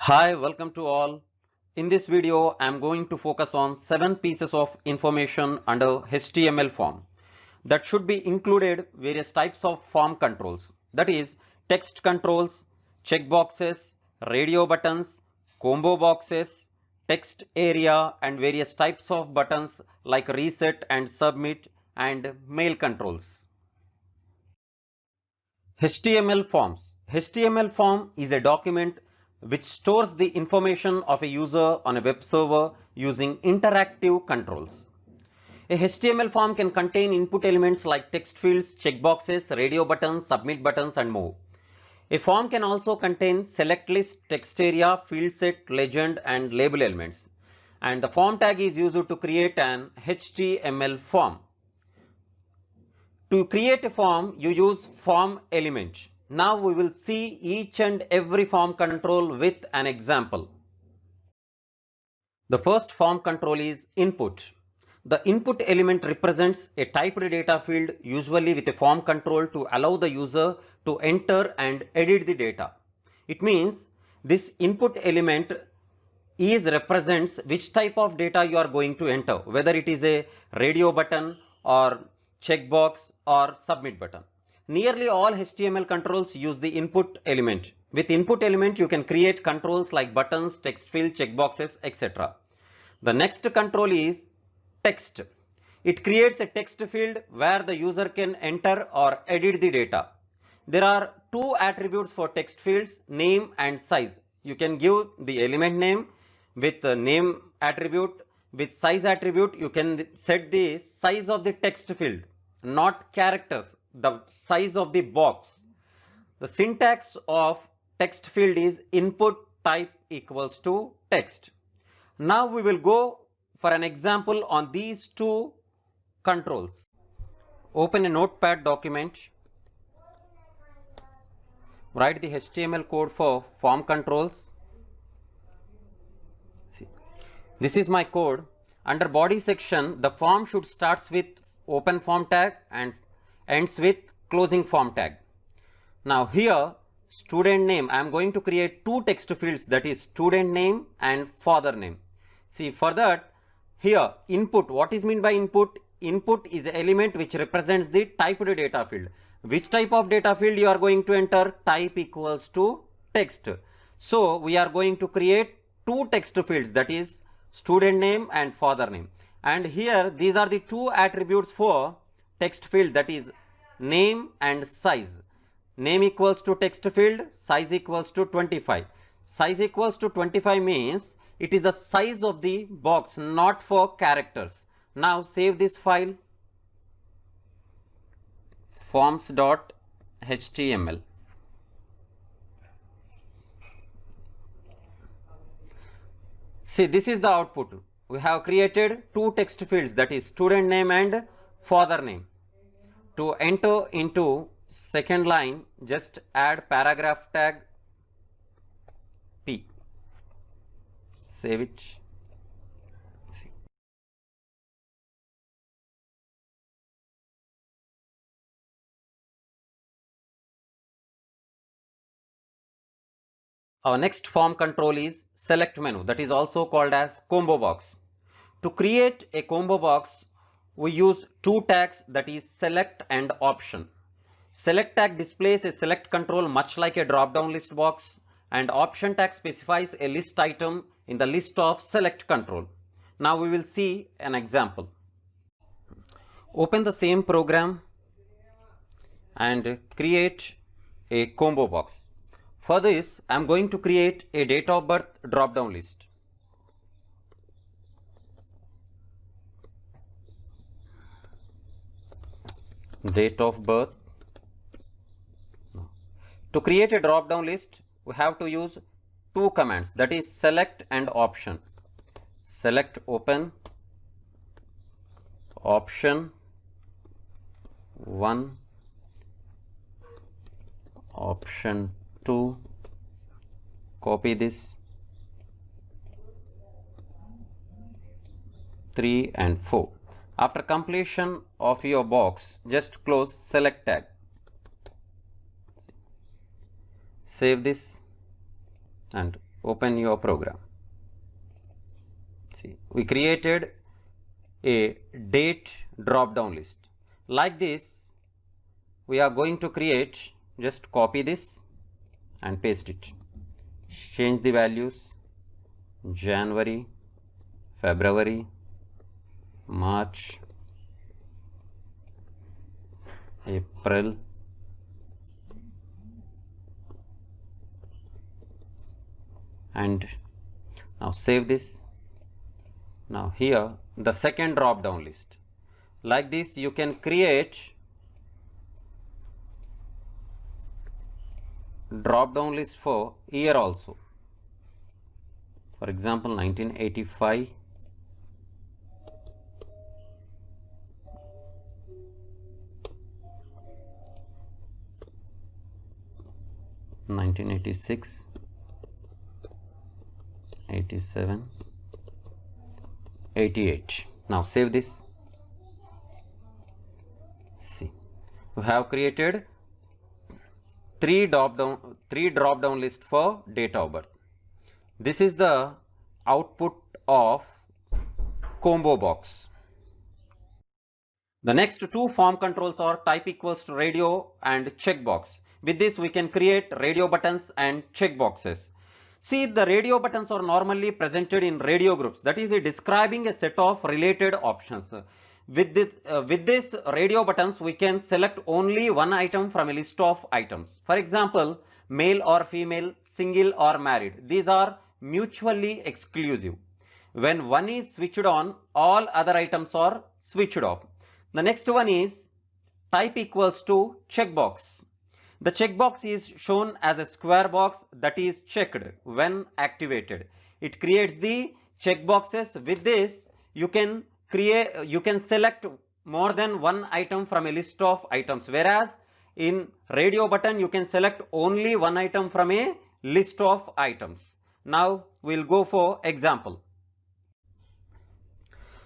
Hi, welcome to all. In this video, I am going to focus on 7 pieces of information under HTML form that should be included various types of form controls, that is text controls, checkboxes, radio buttons, combo boxes, text area and various types of buttons like reset and submit and mail controls. HTML forms. HTML form is a document which stores the information of a user on a web server using interactive controls. A HTML form can contain input elements like text fields, checkboxes, radio buttons, submit buttons, and more. A form can also contain select list, text area, field set, legend, and label elements. And the form tag is used to create an HTML form. To create a form, you use form element. Now we will see each and every form control with an example. The first form control is input. The input element represents a typed data field, usually with a form control to allow the user to enter and edit the data. It means this input element represents which type of data you are going to enter, whether it is a radio button or checkbox or submit button. Nearly all HTML controls use the input element. With input element, you can create controls like buttons, text field, checkboxes, etc. The next control is text. It creates a text field where the user can enter or edit the data. There are two attributes for text fields, name and size. You can give the element name with the name attribute. With size attribute, you can set the size of the text field, not characters, the size of the box. The syntax of text field is input type equals to text. Now we will go for an example on these two controls. Open a notepad document. Write the HTML code for form controls. This is my code. Under body section, the form should starts with open form tag and ends with closing form tag. Now here, student name, I am going to create two text fields, that is student name and father name. See, for that, here input, what is meant by input? Input is an element which represents the typed data field. Which type of data field you are going to enter? Type equals to text. So we are going to create two text fields, that is student name and father name. And here these are the two attributes for text field, that is name and size. Name equals to text field, size equals to 25. Size equals to 25 means it is the size of the box, not for characters. Now save this file, forms.html. See, this is the output. We have created two text fields, that is student name and father name. To enter into second line, just add paragraph tag P. Save it. See. Our next form control is select menu, that is also called as combo box. To create a combo box, we use two tags, that is select and option. Select tag displays a select control much like a drop down list box, and option tag specifies a list item in the list of select control. Now we will see an example. Open the same program and create a combo box. For this, I am going to create a date of birth drop down list. Date of birth. To create a drop down list, we have to use two commands, that is select and option. Select open, option 1, option 2, copy this, 3 and 4. After completion of your box, just close select tag. Save this and Open your program. See, we created a date drop down list. Like this, we are going to create, just copy this and paste it. Change the values, January, February, March, April, and now save this. Now here the second drop down list. Like this you can create drop down list for year also. For example, 1985, 1986, 87, 88. Now save this. See, you have created three drop down list for date of birth. This is the output of combo box. The next two form controls are type equals to radio and checkbox. With this we can create radio buttons and checkboxes. See, the radio buttons are normally presented in radio groups, that is describing a set of related options. With this radio buttons we can select only one item from a list of items. For example, male or female, single or married. These are mutually exclusive. When one is switched on, all other items are switched off. The next one is type equals to checkbox. The checkbox is shown as a square box that is checked when activated. It creates the checkboxes. With this you can select more than one item from a list of items, whereas in radio button you can select only one item from a list of items. Now we'll go for example.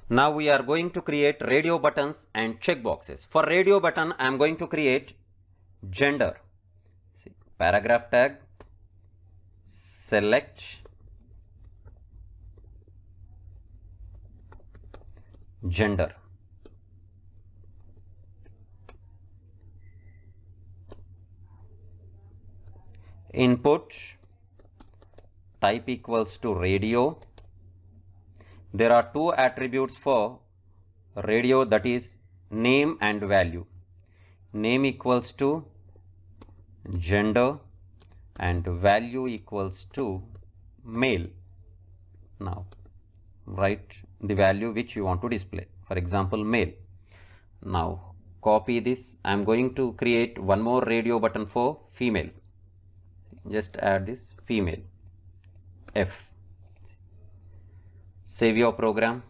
Now we are going to create radio buttons and checkboxes. For radio button I am going to create gender. See, paragraph tag, select gender. Input type equals to radio. There are two attributes for radio, that is name and value. Name equals to gender and value equals to male. Now write the value which you want to display, for example male. Now copy this. I am going to create one more radio button for female. Just add this female, F. Save your program.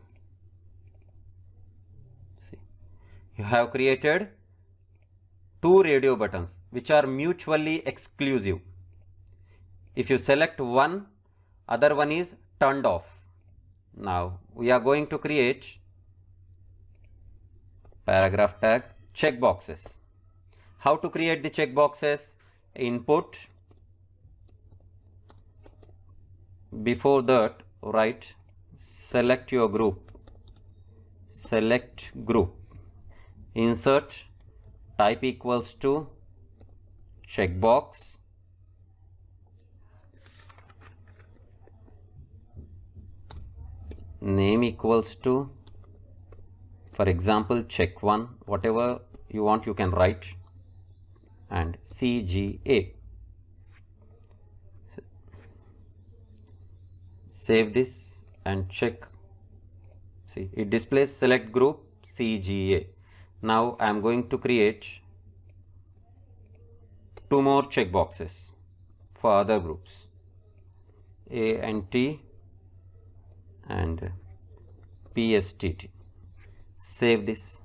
See, you have created two radio buttons which are mutually exclusive. If you select one, other one is turned off. Now we are going to create paragraph tag checkboxes. How to create the checkboxes? Input. Before that, write select your group. Select group. Insert type equals to checkbox. Name equals to, for example, check 1, whatever you want you can write, and CGA. Save this and check. See, it displays select group CGA. Now I am going to create two more checkboxes for other groups, A and T and PSTT. Save this.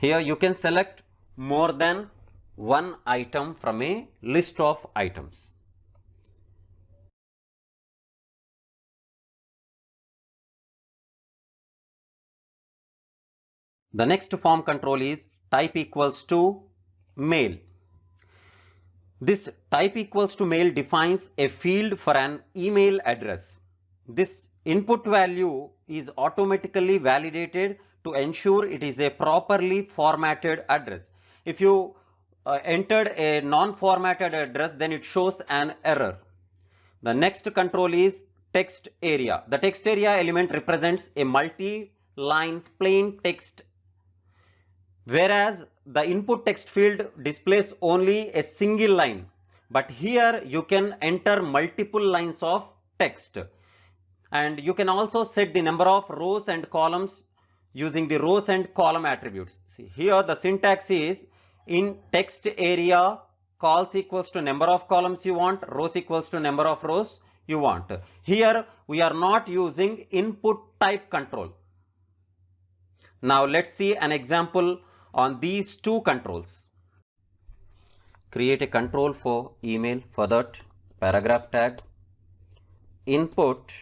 Here you can select more than one item from a list of items. The next form control is type equals to male. This type equals to mail defines a field for an email address. This input value is automatically validated to ensure it is a properly formatted address. If you entered a non-formatted address, then it shows an error. The next control is text area. The text area element represents a multi-line plain text, whereas the input text field displays only a single line, but here you can enter multiple lines of text, and you can also set the number of rows and columns using the rows and column attributes. See, here the syntax is in text area, cols equals to number of columns you want, rows equals to number of rows you want. Here we are not using input type control. Now let's see an example on these two controls. Create a control for email. For that, paragraph tag input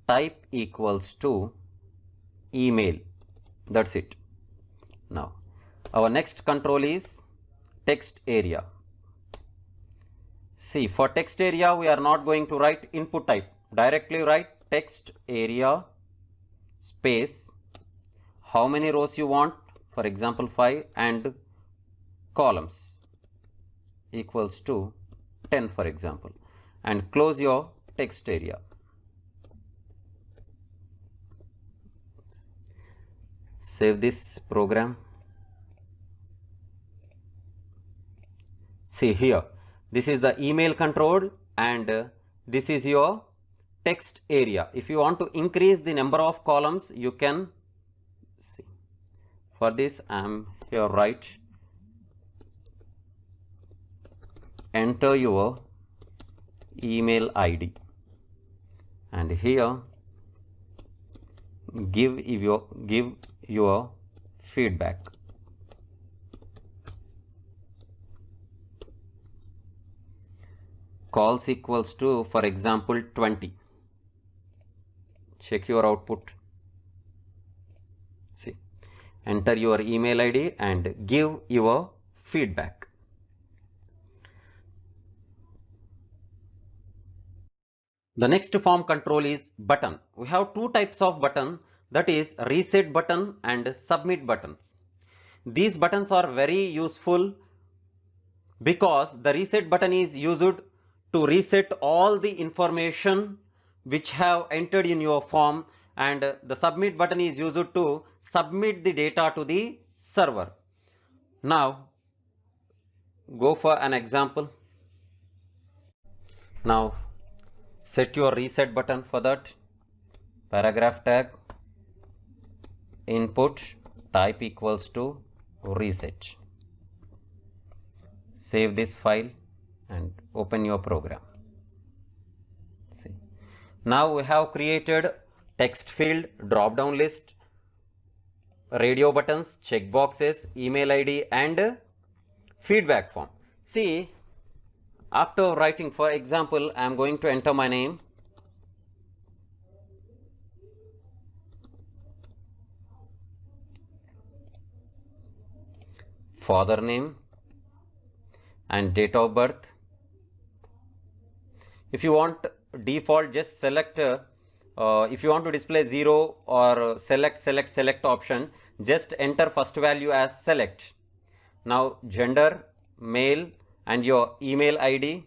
type equals to email. That's it. Now our next control is text area. See, for text area we are not going to write input type. Directly write text area space how many rows you want, for example 5, and columns equals to 10 for example, and close your text area. Save this program. See here, this is the email control and this is your text area. If you want to increase the number of columns, you can see. For this I am here write enter your email ID, and here give your feedback. Cols equals to, for example, 20. Check your output. See, enter your email ID and give your feedback. The next form control is button. We have two types of button, that is reset button and submit buttons. These buttons are very useful because the reset button is used to reset all the information which have entered in your form, and the submit button is used to submit the data to the server. Now go for an example. Now set your reset button. For that, paragraph tag input type equals to reset. Save this file and open your program. See, now we have created text field, drop down list, radio buttons, check boxes, email ID and feedback form. See, after writing, for example, I am going to enter my name, father name and date of birth. If you want default, just select if you want to display 0 or select option, just enter first value as select. Now gender, male, and your email ID.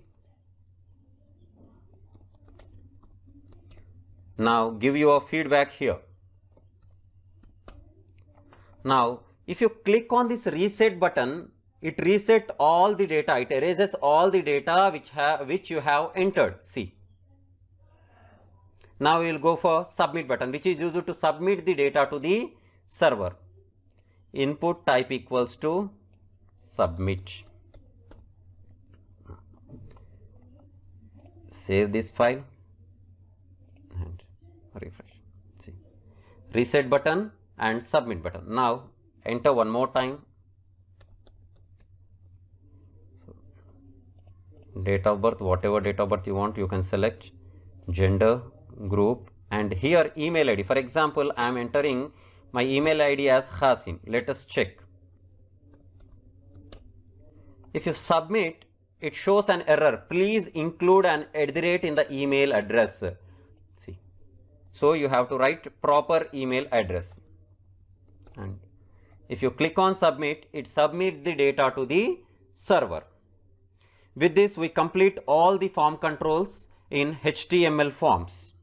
Now give your feedback here. Now if you click on this reset button, it reset all the data, it erases all the data which you have entered. See, now we will go for submit button, which is used to submit the data to the server. Input type equals to submit. Save this file and refresh. See, reset button and submit button. Now enter one more time. So, date of birth, whatever date of birth you want, you can select. Gender, group, and here email ID. For example, I am entering my email ID as Hasim. Let us check. If you submit, it shows an error. Please include an @ in the email address. See, so you have to write proper email address. And if you click on submit, it submits the data to the server. With this, we complete all the form controls in HTML forms.